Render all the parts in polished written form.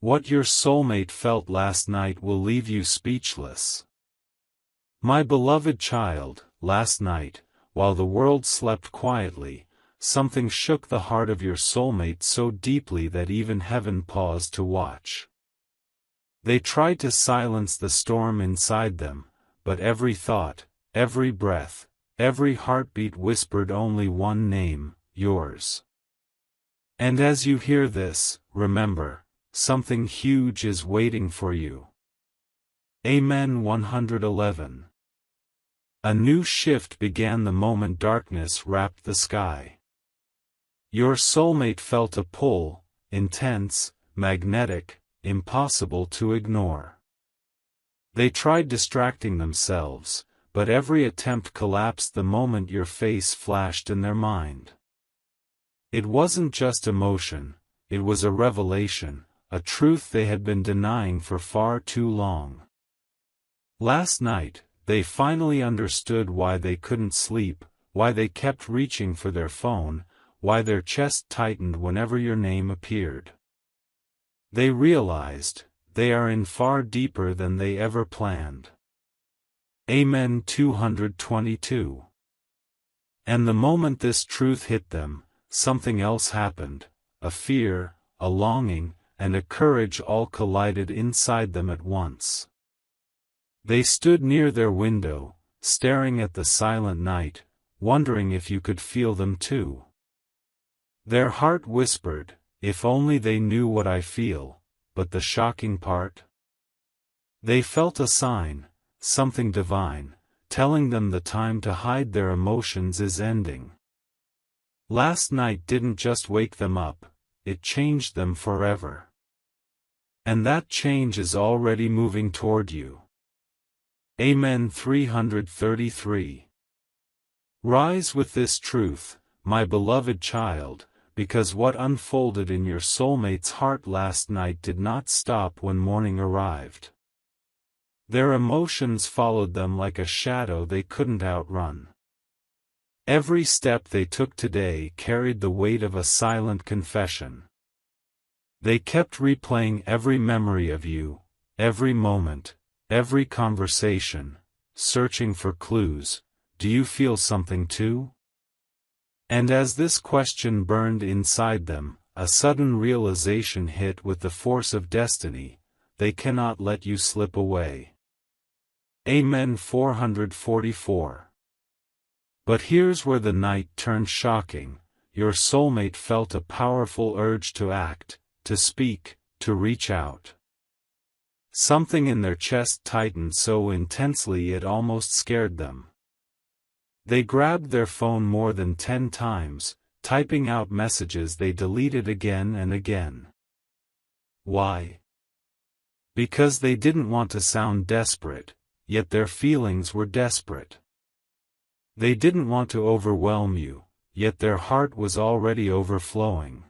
What your soulmate felt last night will leave you speechless. My beloved child, last night, while the world slept quietly, something shook the heart of your soulmate so deeply that even heaven paused to watch. They tried to silence the storm inside them, but every thought, every breath, every heartbeat whispered only one name, yours. And as you hear this, remember, something huge is waiting for you. Amen. 111. A new shift began the moment darkness wrapped the sky. Your soulmate felt a pull, intense, magnetic, impossible to ignore. They tried distracting themselves, but every attempt collapsed the moment your face flashed in their mind. It wasn't just emotion, it was a revelation, a truth they had been denying for far too long. Last night, they finally understood why they couldn't sleep, why they kept reaching for their phone, why their chest tightened whenever your name appeared. They realized, they are in far deeper than they ever planned. Amen. 222. And the moment this truth hit them, something else happened, a fear, a longing, and a courage all collided inside them at once. They stood near their window, staring at the silent night, wondering if you could feel them too. Their heart whispered, if only they knew what I feel, but the shocking part? They felt a sign, something divine, telling them the time to hide their emotions is ending. Last night didn't just wake them up, it changed them forever. And that change is already moving toward you. Amen. 333. Rise with this truth, my beloved child, because what unfolded in your soulmate's heart last night did not stop when morning arrived. Their emotions followed them like a shadow they couldn't outrun. Every step they took today carried the weight of a silent confession. They kept replaying every memory of you, every moment, every conversation, searching for clues. Do you feel something too? And as this question burned inside them, a sudden realization hit with the force of destiny: they cannot let you slip away. Amen. 444. But here's where the night turned shocking. Your soulmate felt a powerful urge to act, to speak, to reach out. Something in their chest tightened so intensely it almost scared them. They grabbed their phone more than 10 times, typing out messages they deleted again and again. Why? Because they didn't want to sound desperate, yet their feelings were desperate. They didn't want to overwhelm you, yet their heart was already overflowing.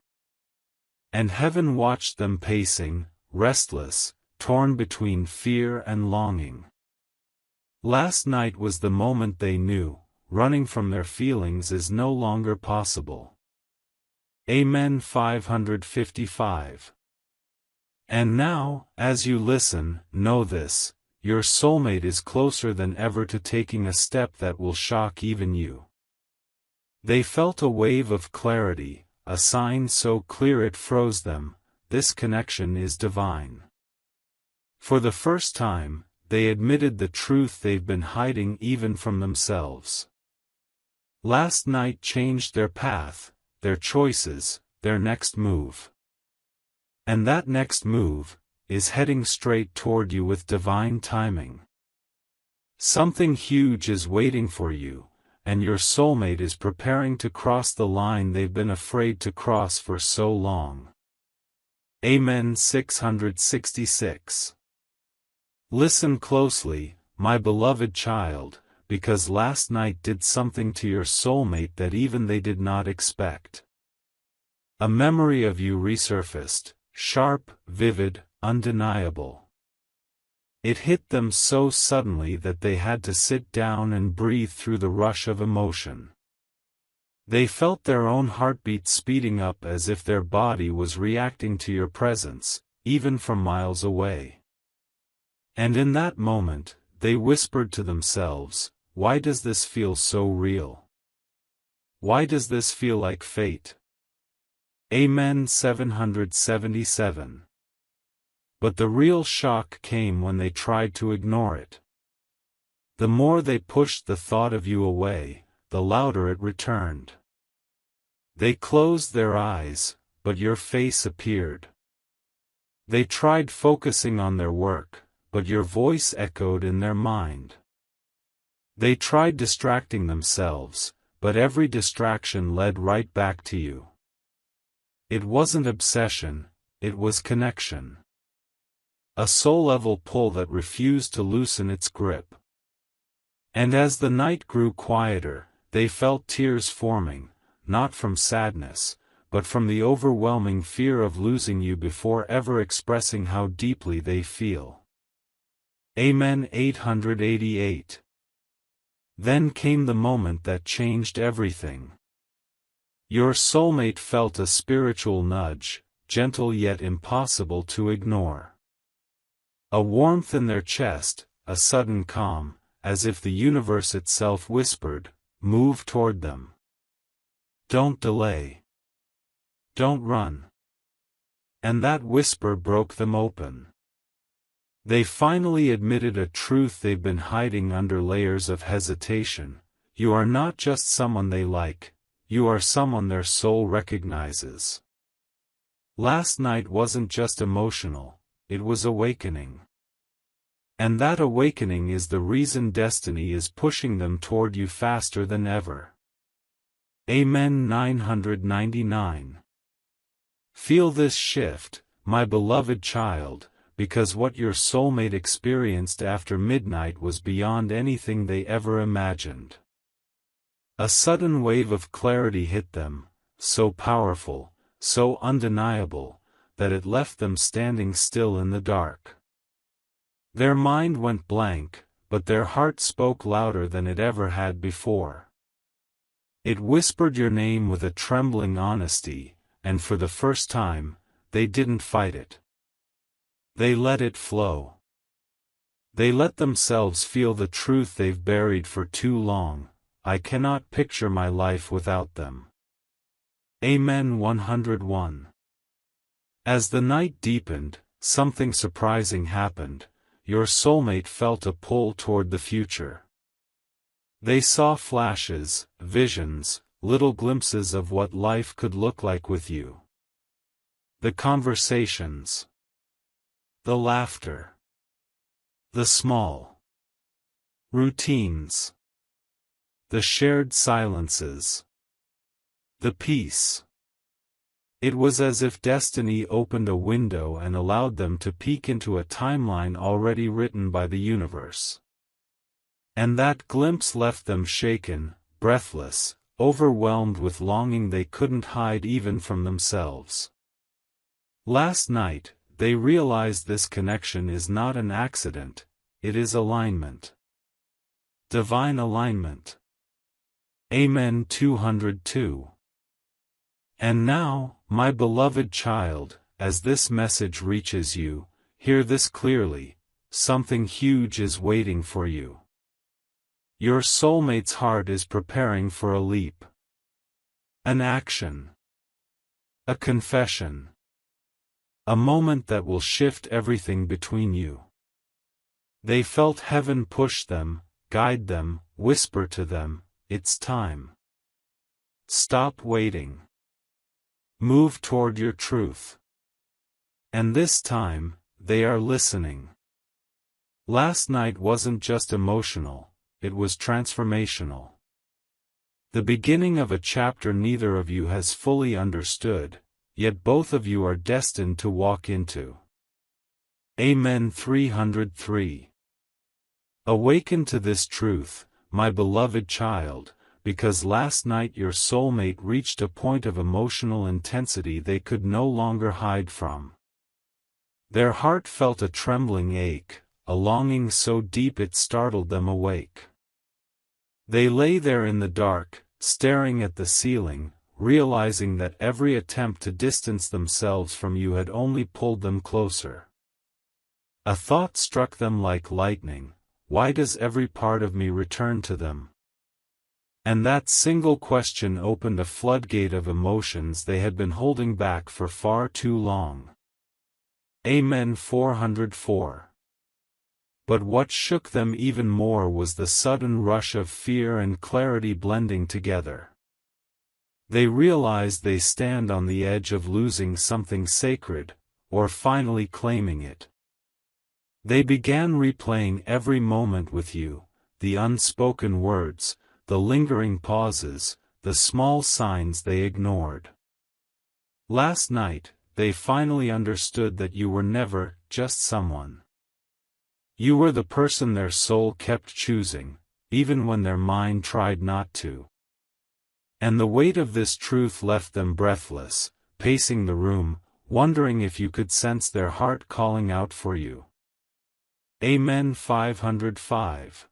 And heaven watched them pacing, restless, torn between fear and longing. Last night was the moment they knew, running from their feelings is no longer possible. Amen. 555. And now, as you listen, know this: your soulmate is closer than ever to taking a step that will shock even you. They felt a wave of clarity, a sign so clear it froze them. This connection is divine. For the first time, they admitted the truth they've been hiding even from themselves. Last night changed their path, their choices, their next move. And that next move is heading straight toward you with divine timing. Something huge is waiting for you, and your soulmate is preparing to cross the line they've been afraid to cross for so long. Amen. 666. Listen closely, my beloved child, because last night did something to your soulmate that even they did not expect. A memory of you resurfaced, sharp, vivid, undeniable. It hit them so suddenly that they had to sit down and breathe through the rush of emotion. They felt their own heartbeat speeding up as if their body was reacting to your presence, even from miles away. And in that moment, they whispered to themselves, "Why does this feel so real? Why does this feel like fate?" Amen. 777. But the real shock came when they tried to ignore it. The more they pushed the thought of you away, the louder it returned. They closed their eyes, but your face appeared. They tried focusing on their work, but your voice echoed in their mind. They tried distracting themselves, but every distraction led right back to you. It wasn't obsession, it was connection. A soul-level pull that refused to loosen its grip. And as the night grew quieter, they felt tears forming, not from sadness, but from the overwhelming fear of losing you before ever expressing how deeply they feel. Amen. 888. Then came the moment that changed everything. Your soulmate felt a spiritual nudge, gentle yet impossible to ignore. A warmth in their chest, a sudden calm, as if the universe itself whispered, "Move toward them. Don't delay. Don't run." And that whisper broke them open. They finally admitted a truth they've been hiding under layers of hesitation. You are not just someone they like, you are someone their soul recognizes. Last night wasn't just emotional, it was awakening. And that awakening is the reason destiny is pushing them toward you faster than ever. Amen. 999. Feel this shift, my beloved child, because what your soulmate experienced after midnight was beyond anything they ever imagined. A sudden wave of clarity hit them, so powerful, so undeniable, that it left them standing still in the dark. Their mind went blank, but their heart spoke louder than it ever had before. It whispered your name with a trembling honesty, and for the first time, they didn't fight it. They let it flow. They let themselves feel the truth they've buried for too long. I cannot picture my life without them. Amen. 101. As the night deepened, something surprising happened. Your soulmate felt a pull toward the future. They saw flashes, visions, little glimpses of what life could look like with you. The conversations. The laughter. The small routines. The shared silences. The peace. It was as if destiny opened a window and allowed them to peek into a timeline already written by the universe. And that glimpse left them shaken, breathless, overwhelmed with longing they couldn't hide even from themselves. Last night, they realized this connection is not an accident, it is alignment. Divine alignment. Amen. 202. And now, my beloved child, as this message reaches you, hear this clearly, something huge is waiting for you. Your soulmate's heart is preparing for a leap. An action. A confession. A moment that will shift everything between you. They felt heaven push them, guide them, whisper to them, it's time. Stop waiting. Move toward your truth. And this time, they are listening. Last night wasn't just emotional, it was transformational. The beginning of a chapter neither of you has fully understood, yet both of you are destined to walk into. Amen. 303. Awaken to this truth, my beloved child, because last night your soulmate reached a point of emotional intensity they could no longer hide from. Their heart felt a trembling ache, a longing so deep it startled them awake. They lay there in the dark, staring at the ceiling, realizing that every attempt to distance themselves from you had only pulled them closer. A thought struck them like lightning: why does every part of me return to them? And that single question opened a floodgate of emotions they had been holding back for far too long. Amen. 404. But what shook them even more was the sudden rush of fear and clarity blending together. They realized they stand on the edge of losing something sacred, or finally claiming it. They began replaying every moment with you, the unspoken words, the lingering pauses, the small signs they ignored. Last night, they finally understood that you were never just someone. You were the person their soul kept choosing, even when their mind tried not to. And the weight of this truth left them breathless, pacing the room, wondering if you could sense their heart calling out for you. Amen. 505.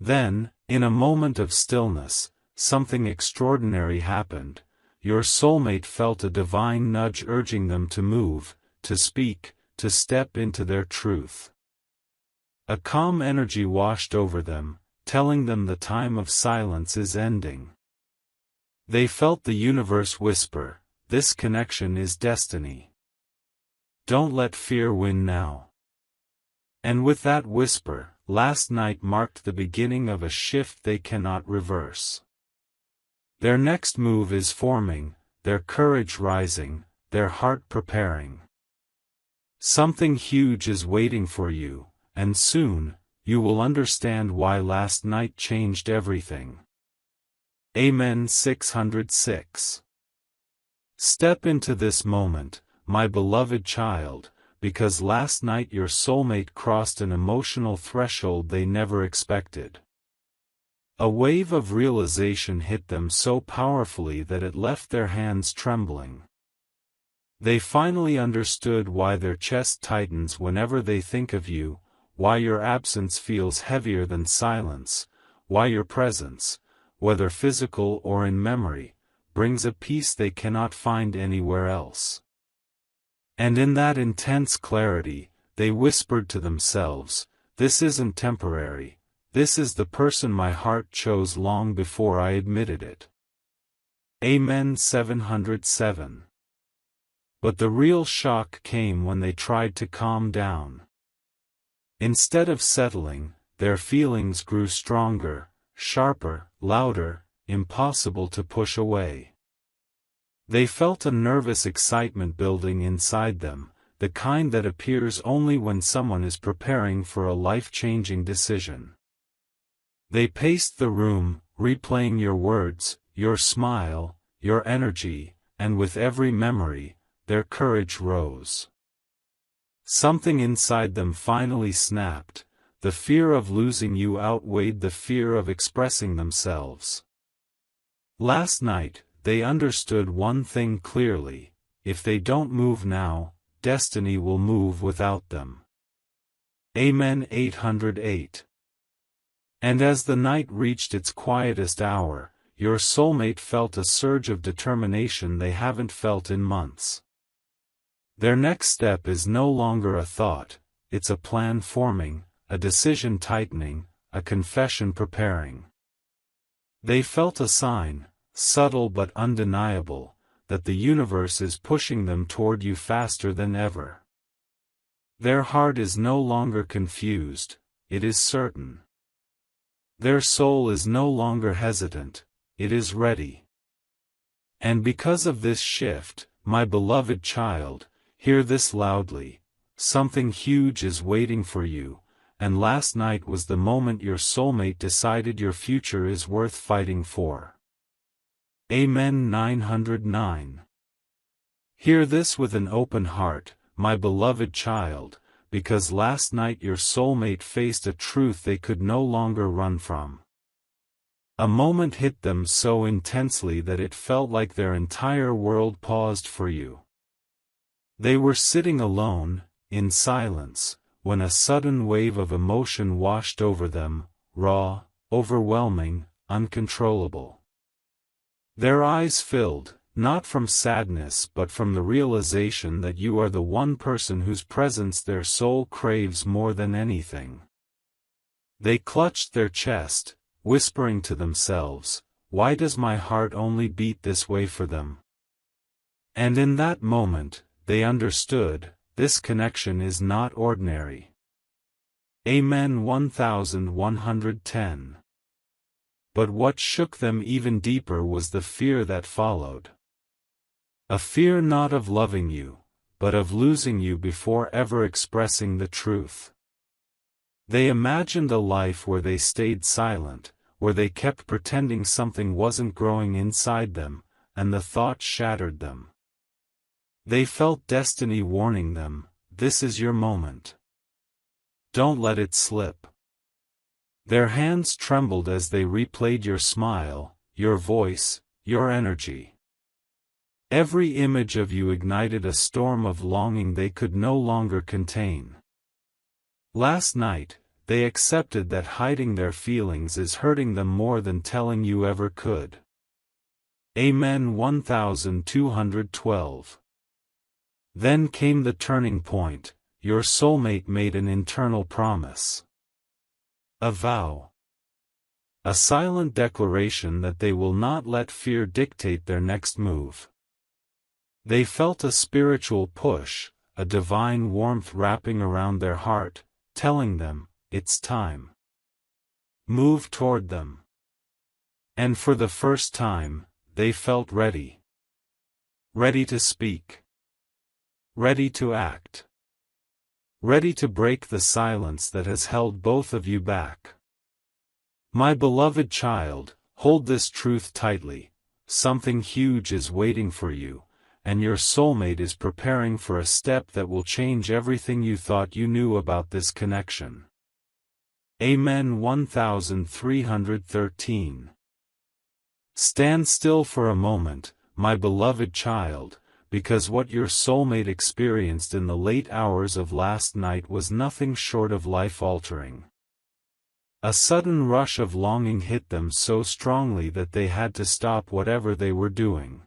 Then, in a moment of stillness, something extraordinary happened. Your soulmate felt a divine nudge urging them to move, to speak, to step into their truth. A calm energy washed over them, telling them the time of silence is ending. They felt the universe whisper, "This connection is destiny. Don't let fear win now." And with that whisper, last night marked the beginning of a shift they cannot reverse. Their next move is forming, their courage rising, their heart preparing. Something huge is waiting for you, and soon, you will understand why last night changed everything. Amen. 606. Step into this moment, my beloved child, because last night your soulmate crossed an emotional threshold they never expected. A wave of realization hit them so powerfully that it left their hands trembling. They finally understood why their chest tightens whenever they think of you, why your absence feels heavier than silence, why your presence, whether physical or in memory, brings a peace they cannot find anywhere else. And in that intense clarity, they whispered to themselves, "This isn't temporary, this is the person my heart chose long before I admitted it." Amen. 707. But the real shock came when they tried to calm down. Instead of settling, their feelings grew stronger, sharper, louder, impossible to push away. They felt a nervous excitement building inside them, the kind that appears only when someone is preparing for a life-changing decision. They paced the room, replaying your words, your smile, your energy, and with every memory, their courage rose. Something inside them finally snapped. The fear of losing you outweighed the fear of expressing themselves. Last night, they understood one thing clearly: if they don't move now, destiny will move without them. Amen. 808. And as the night reached its quietest hour, your soulmate felt a surge of determination they haven't felt in months. Their next step is no longer a thought, it's a plan forming, a decision tightening, a confession preparing. They felt a sign, subtle but undeniable, that the universe is pushing them toward you faster than ever. Their heart is no longer confused, it is certain. Their soul is no longer hesitant, it is ready. And because of this shift, my beloved child, hear this loudly: something huge is waiting for you, and last night was the moment your soulmate decided your future is worth fighting for. Amen. 909. Hear this with an open heart, my beloved child, because last night your soulmate faced a truth they could no longer run from. A moment hit them so intensely that it felt like their entire world paused for you. They were sitting alone, in silence, when a sudden wave of emotion washed over them, raw, overwhelming, uncontrollable. Their eyes filled, not from sadness but from the realization that you are the one person whose presence their soul craves more than anything. They clutched their chest, whispering to themselves, "Why does my heart only beat this way for them?" And in that moment, they understood, this connection is not ordinary. Amen. 1110. But what shook them even deeper was the fear that followed. A fear not of loving you, but of losing you before ever expressing the truth. They imagined a life where they stayed silent, where they kept pretending something wasn't growing inside them, and the thought shattered them. They felt destiny warning them, this is your moment. Don't let it slip. Their hands trembled as they replayed your smile, your voice, your energy. Every image of you ignited a storm of longing they could no longer contain. Last night, they accepted that hiding their feelings is hurting them more than telling you ever could. Amen. 1212. Then came the turning point, your soulmate made an internal promise. A vow. A silent declaration that they will not let fear dictate their next move. They felt a spiritual push, a divine warmth wrapping around their heart, telling them, it's time. Move toward them. And for the first time, they felt ready. Ready to speak. Ready to act. Ready to break the silence that has held both of you back. My beloved child, hold this truth tightly, something huge is waiting for you, and your soulmate is preparing for a step that will change everything you thought you knew about this connection. Amen. 1313. Stand still for a moment, my beloved child, because what your soulmate experienced in the late hours of last night was nothing short of life-altering. A sudden rush of longing hit them so strongly that they had to stop whatever they were doing.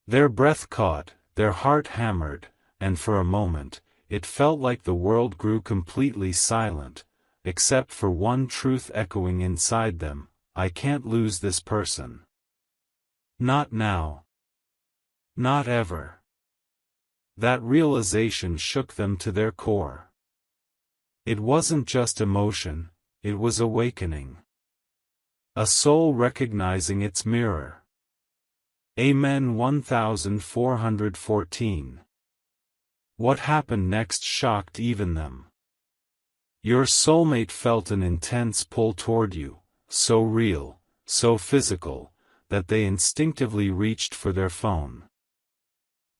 Their breath caught, their heart hammered, and for a moment, it felt like the world grew completely silent, except for one truth echoing inside them, I can't lose this person. Not now. Not ever. That realization shook them to their core. It wasn't just emotion, it was awakening. A soul recognizing its mirror. Amen. 1414. What happened next shocked even them. Your soulmate felt an intense pull toward you, so real, so physical, that they instinctively reached for their phone.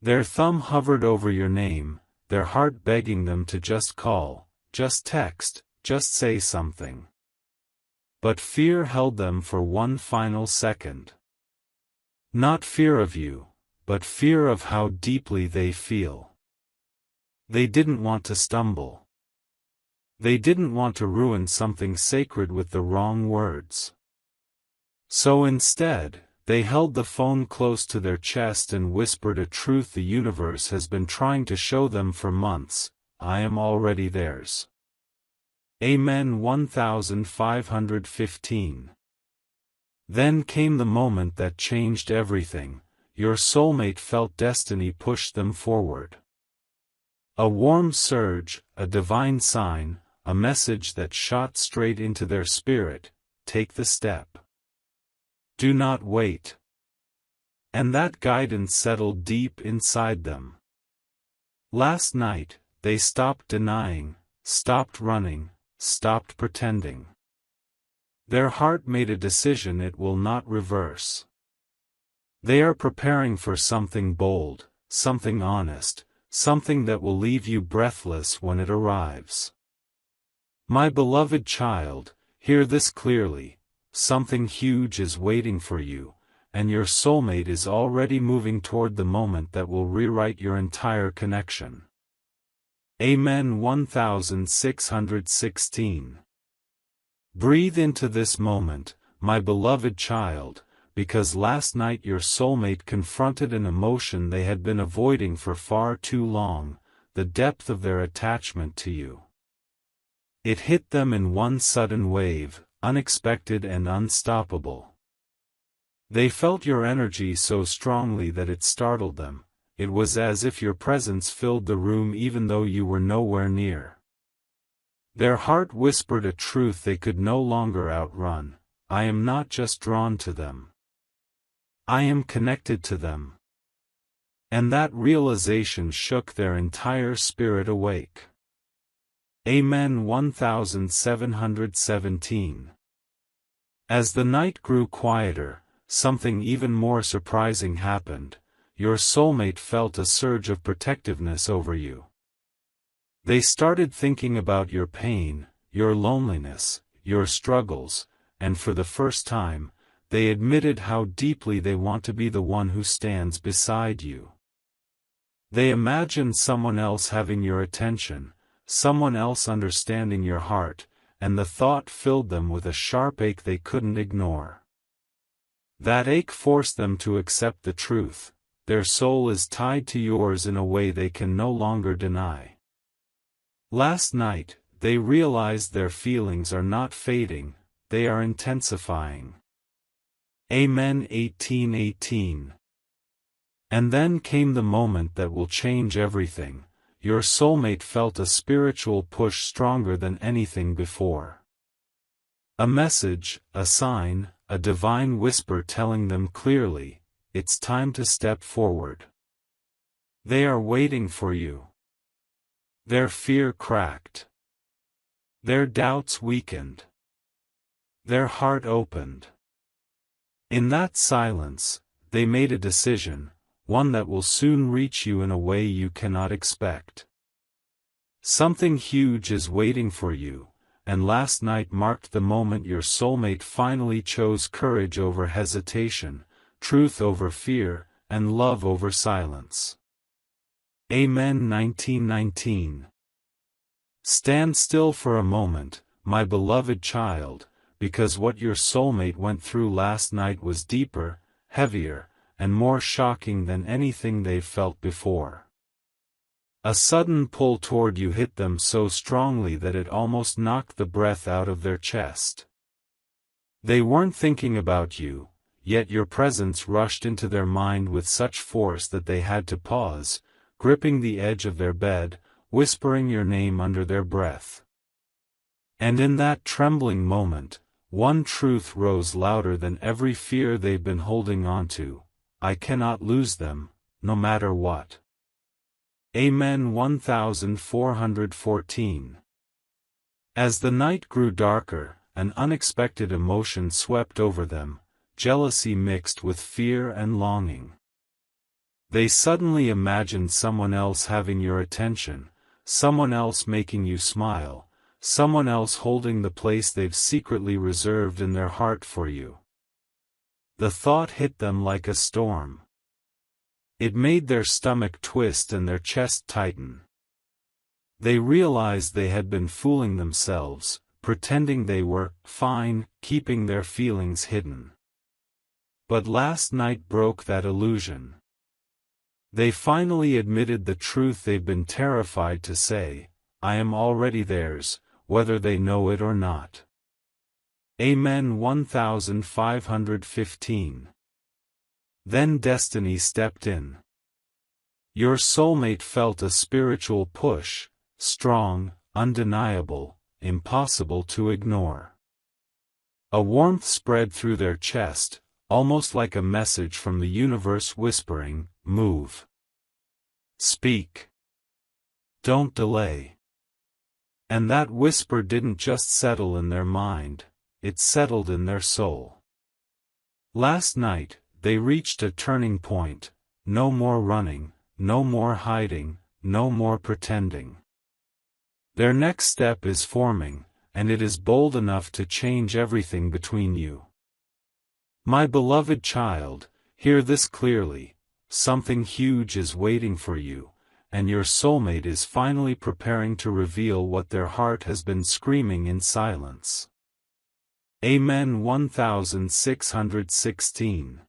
Their thumb hovered over your name, their heart begging them to just call, just text, just say something. But fear held them for one final second. Not fear of you, but fear of how deeply they feel. They didn't want to stumble. They didn't want to ruin something sacred with the wrong words. So instead, they held the phone close to their chest and whispered a truth the universe has been trying to show them for months, I am already theirs. Amen. 1515. Then came the moment that changed everything, your soulmate felt destiny push them forward. A warm surge, a divine sign, a message that shot straight into their spirit, take the step. Do not wait. And that guidance settled deep inside them. Last night, they stopped denying, stopped running, stopped pretending. Their heart made a decision it will not reverse. They are preparing for something bold, something honest, something that will leave you breathless when it arrives. My beloved child, hear this clearly, something huge is waiting for you, and your soulmate is already moving toward the moment that will rewrite your entire connection. Amen. 1616. Breathe into this moment, my beloved child, because last night your soulmate confronted an emotion they had been avoiding for far too long, the depth of their attachment to you. It hit them in one sudden wave, unexpected and unstoppable. They felt your energy so strongly that it startled them. It was as if your presence filled the room even though you were nowhere near. Their heart whispered a truth they could no longer outrun: I am not just drawn to them. I am connected to them. And that realization shook their entire spirit awake. Amen. 1717. As the night grew quieter, something even more surprising happened. Your soulmate felt a surge of protectiveness over you. They started thinking about your pain, your loneliness, your struggles, and for the first time, they admitted how deeply they want to be the one who stands beside you. They imagined someone else having your attention, someone else understanding your heart, and the thought filled them with a sharp ache they couldn't ignore. That ache forced them to accept the truth: their soul is tied to yours in a way they can no longer deny. Last night, they realized their feelings are not fading, they are intensifying. Amen. 1818. And then came the moment that will change everything. Your soulmate felt a spiritual push stronger than anything before. A message, a sign, a divine whisper telling them clearly, it's time to step forward. They are waiting for you. Their fear cracked. Their doubts weakened. Their heart opened. In that silence, they made a decision, one that will soon reach you in a way you cannot expect. Something huge is waiting for you, and last night marked the moment your soulmate finally chose courage over hesitation, truth over fear, and love over silence. Amen. 1919. Stand still for a moment, my beloved child, because what your soulmate went through last night was deeper, heavier, and more shocking than anything they've felt before. A sudden pull toward you hit them so strongly that it almost knocked the breath out of their chest. They weren't thinking about you, yet your presence rushed into their mind with such force that they had to pause, gripping the edge of their bed, whispering your name under their breath. And in that trembling moment, one truth rose louder than every fear they've been holding on to: I cannot lose them, no matter what. Amen. 1414. As the night grew darker, an unexpected emotion swept over them, jealousy mixed with fear and longing. They suddenly imagined someone else having your attention, someone else making you smile, someone else holding the place they've secretly reserved in their heart for you. The thought hit them like a storm. It made their stomach twist and their chest tighten. They realized they had been fooling themselves, pretending they were fine, keeping their feelings hidden. But last night broke that illusion. They finally admitted the truth they've been terrified to say: I am already theirs, whether they know it or not. Amen. 1515. Then destiny stepped in. Your soulmate felt a spiritual push, strong, undeniable, impossible to ignore. A warmth spread through their chest, almost like a message from the universe whispering, move. Speak. Don't delay. And that whisper didn't just settle in their mind, it settled in their soul. Last night, they reached a turning point: no more running, no more hiding, no more pretending. Their next step is forming, and it is bold enough to change everything between you. My beloved child, hear this clearly: something huge is waiting for you, and your soulmate is finally preparing to reveal what their heart has been screaming in silence. Amen. 1616.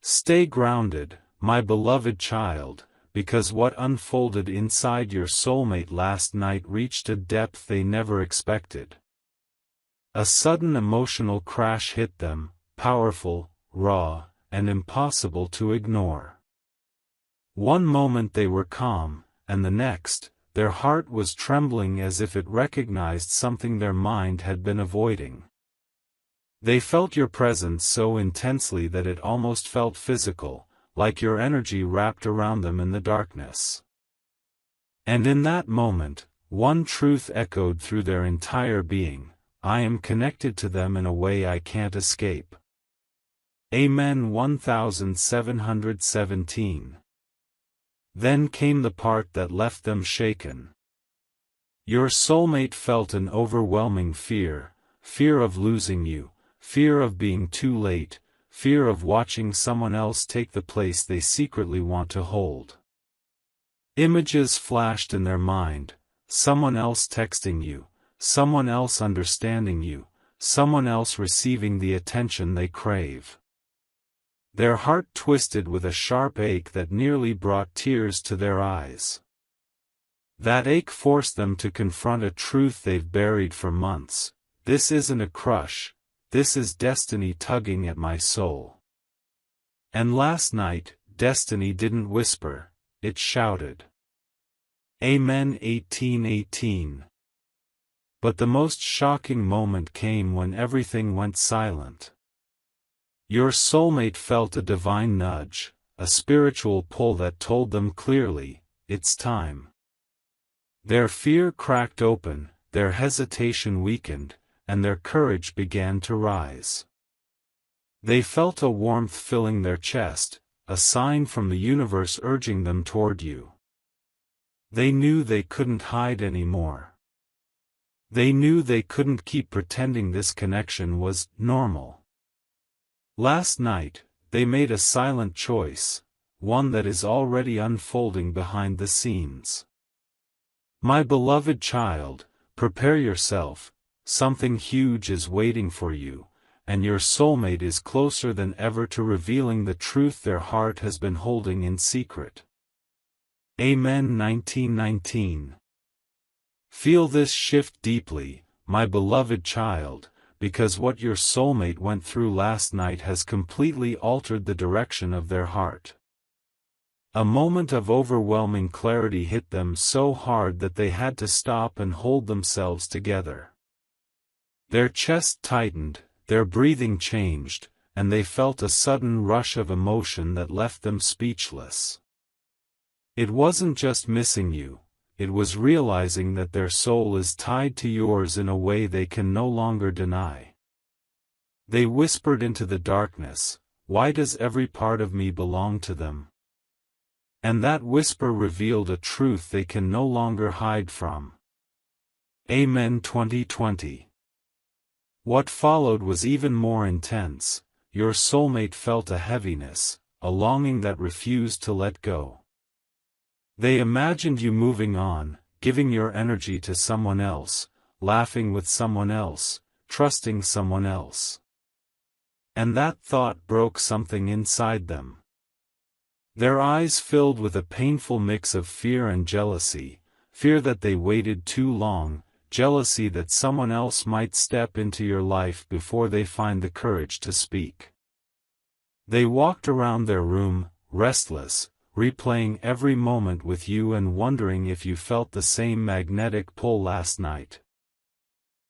Stay grounded, my beloved child, because what unfolded inside your soulmate last night reached a depth they never expected. A sudden emotional crash hit them, powerful, raw, and impossible to ignore. One moment they were calm, and the next, their heart was trembling as if it recognized something their mind had been avoiding. They felt your presence so intensely that it almost felt physical, like your energy wrapped around them in the darkness. And in that moment, one truth echoed through their entire being: I am connected to them in a way I can't escape. Amen. 1717. Then came the part that left them shaken. Your soulmate felt an overwhelming fear, fear of losing you, fear of being too late, fear of watching someone else take the place they secretly want to hold. Images flashed in their mind: someone else texting you, someone else understanding you, someone else receiving the attention they crave. Their heart twisted with a sharp ache that nearly brought tears to their eyes. That ache forced them to confront a truth they've buried for months: this isn't a crush, this is destiny tugging at my soul. And last night, destiny didn't whisper, it shouted. Amen. 1818. But the most shocking moment came when everything went silent. Your soulmate felt a divine nudge, a spiritual pull that told them clearly, it's time. Their fear cracked open, their hesitation weakened, and their courage began to rise. They felt a warmth filling their chest, a sign from the universe urging them toward you. They knew they couldn't hide anymore. They knew they couldn't keep pretending this connection was normal. Last night, they made a silent choice, one that is already unfolding behind the scenes. My beloved child, prepare yourself, something huge is waiting for you, and your soulmate is closer than ever to revealing the truth their heart has been holding in secret. Amen. 1919. Feel this shift deeply, my beloved child, because what your soulmate went through last night has completely altered the direction of their heart. A moment of overwhelming clarity hit them so hard that they had to stop and hold themselves together. Their chest tightened, their breathing changed, and they felt a sudden rush of emotion that left them speechless. It wasn't just missing you, it was realizing that their soul is tied to yours in a way they can no longer deny. They whispered into the darkness, "Why does every part of me belong to them?" And that whisper revealed a truth they can no longer hide from. Amen. 2020. What followed was even more intense. Your soulmate felt a heaviness, a longing that refused to let go. They imagined you moving on, giving your energy to someone else, laughing with someone else, trusting someone else. And that thought broke something inside them. Their eyes filled with a painful mix of fear and jealousy, fear that they waited too long, jealousy that someone else might step into your life before they find the courage to speak. They walked around their room, restless, replaying every moment with you and wondering if you felt the same magnetic pull last night.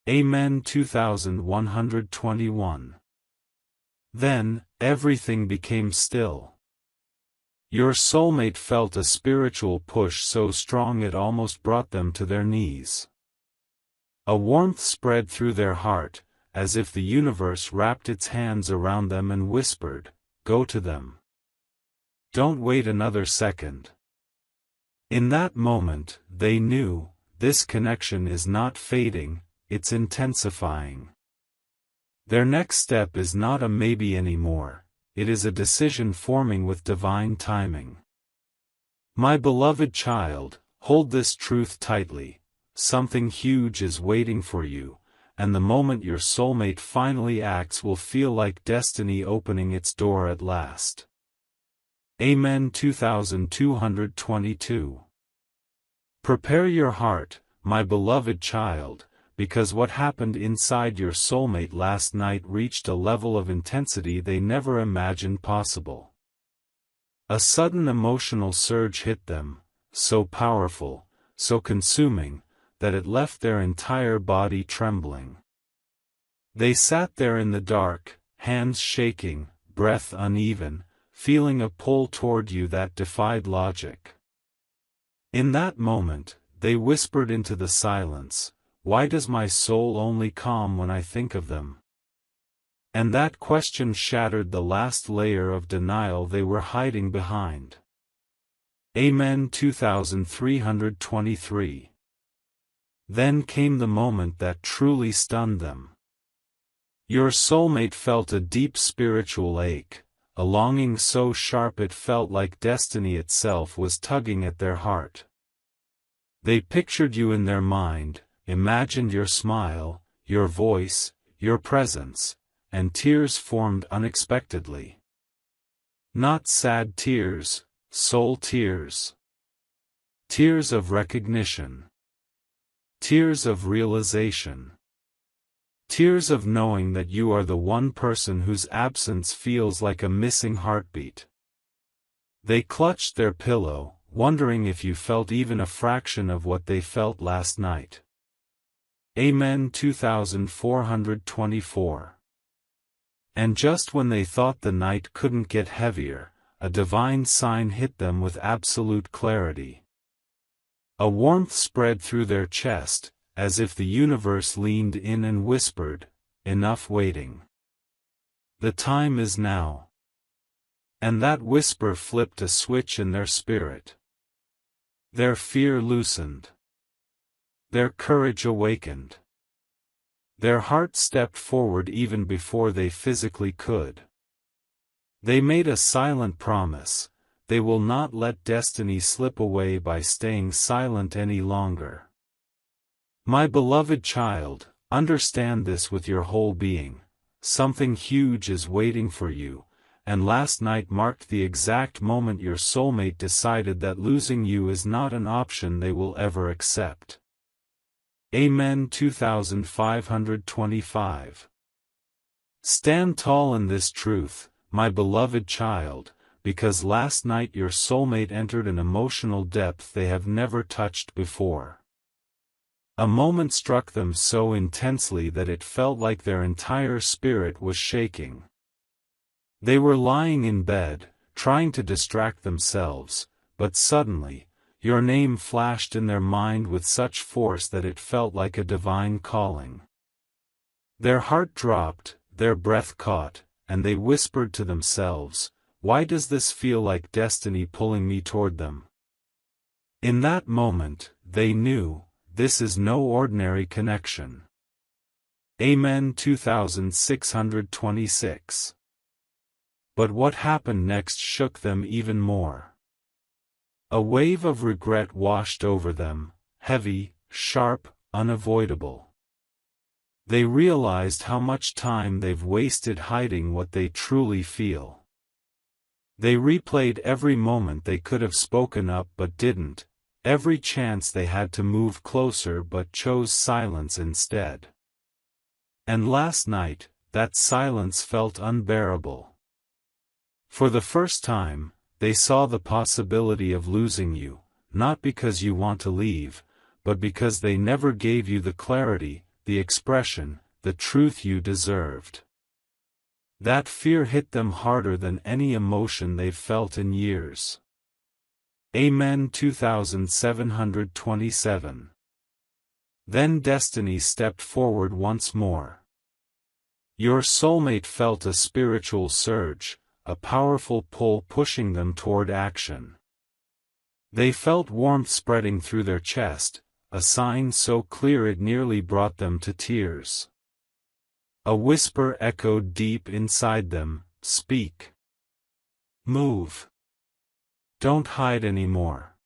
Amen. 2121. Then, everything became still. Your soulmate felt a spiritual push so strong it almost brought them to their knees. A warmth spread through their heart, as if the universe wrapped its hands around them and whispered, "Go to them. Don't wait another second." In that moment, they knew, this connection is not fading, it's intensifying. Their next step is not a maybe anymore. It is a decision forming with divine timing. My beloved child, hold this truth tightly. Something huge is waiting for you, and the moment your soulmate finally acts will feel like destiny opening its door at last. Amen. 2222. Prepare your heart, my beloved child, because what happened inside your soulmate last night reached a level of intensity they never imagined possible. A sudden emotional surge hit them, so powerful, so consuming, that it left their entire body trembling. They sat there in the dark, hands shaking, breath uneven, feeling a pull toward you that defied logic. In that moment, they whispered into the silence, "Why does my soul only calm when I think of them?" And that question shattered the last layer of denial they were hiding behind. Amen. 2323. Then came the moment that truly stunned them. Your soulmate felt a deep spiritual ache, a longing so sharp it felt like destiny itself was tugging at their heart. They pictured you in their mind, imagined your smile, your voice, your presence, and tears formed unexpectedly. Not sad tears, soul tears. Tears of recognition. Tears of realization. Tears of knowing that you are the one person whose absence feels like a missing heartbeat. They clutched their pillow, wondering if you felt even a fraction of what they felt last night. Amen. 2424. And just when they thought the night couldn't get heavier, a divine sign hit them with absolute clarity. A warmth spread through their chest, as if the universe leaned in and whispered, "Enough waiting. The time is now." And that whisper flipped a switch in their spirit. Their fear loosened. Their courage awakened. Their heart stepped forward even before they physically could. They made a silent promise: they will not let destiny slip away by staying silent any longer. My beloved child, understand this with your whole being. Something huge is waiting for you, and last night marked the exact moment your soulmate decided that losing you is not an option they will ever accept. Amen. 2525. Stand tall in this truth, my beloved child, because last night your soulmate entered an emotional depth they have never touched before. A moment struck them so intensely that it felt like their entire spirit was shaking. They were lying in bed, trying to distract themselves, but suddenly, your name flashed in their mind with such force that it felt like a divine calling. Their heart dropped, their breath caught, and they whispered to themselves, "Why does this feel like destiny pulling me toward them?" In that moment, they knew, this is no ordinary connection. Amen. 2626. But what happened next shook them even more. A wave of regret washed over them, heavy, sharp, unavoidable. They realized how much time they've wasted hiding what they truly feel. They replayed every moment they could have spoken up but didn't, every chance they had to move closer but chose silence instead. And last night, that silence felt unbearable. For the first time, they saw the possibility of losing you, not because you want to leave, but because they never gave you the clarity, the expression, the truth you deserved. That fear hit them harder than any emotion they've felt in years. Amen. 2727. Then destiny stepped forward once more. Your soulmate felt a spiritual surge, a powerful pull pushing them toward action. They felt warmth spreading through their chest, a sign so clear it nearly brought them to tears. A whisper echoed deep inside them, "Speak. Move. Don't hide anymore."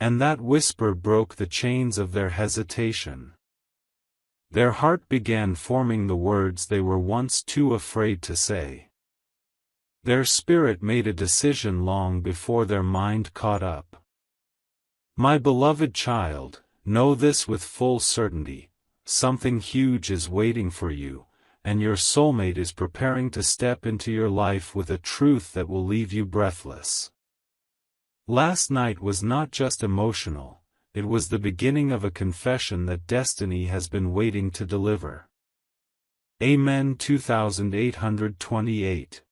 And that whisper broke the chains of their hesitation. Their heart began forming the words they were once too afraid to say. Their spirit made a decision long before their mind caught up. My beloved child, know this with full certainty: something huge is waiting for you, and your soulmate is preparing to step into your life with a truth that will leave you breathless. Last night was not just emotional, it was the beginning of a confession that destiny has been waiting to deliver. Amen. 2828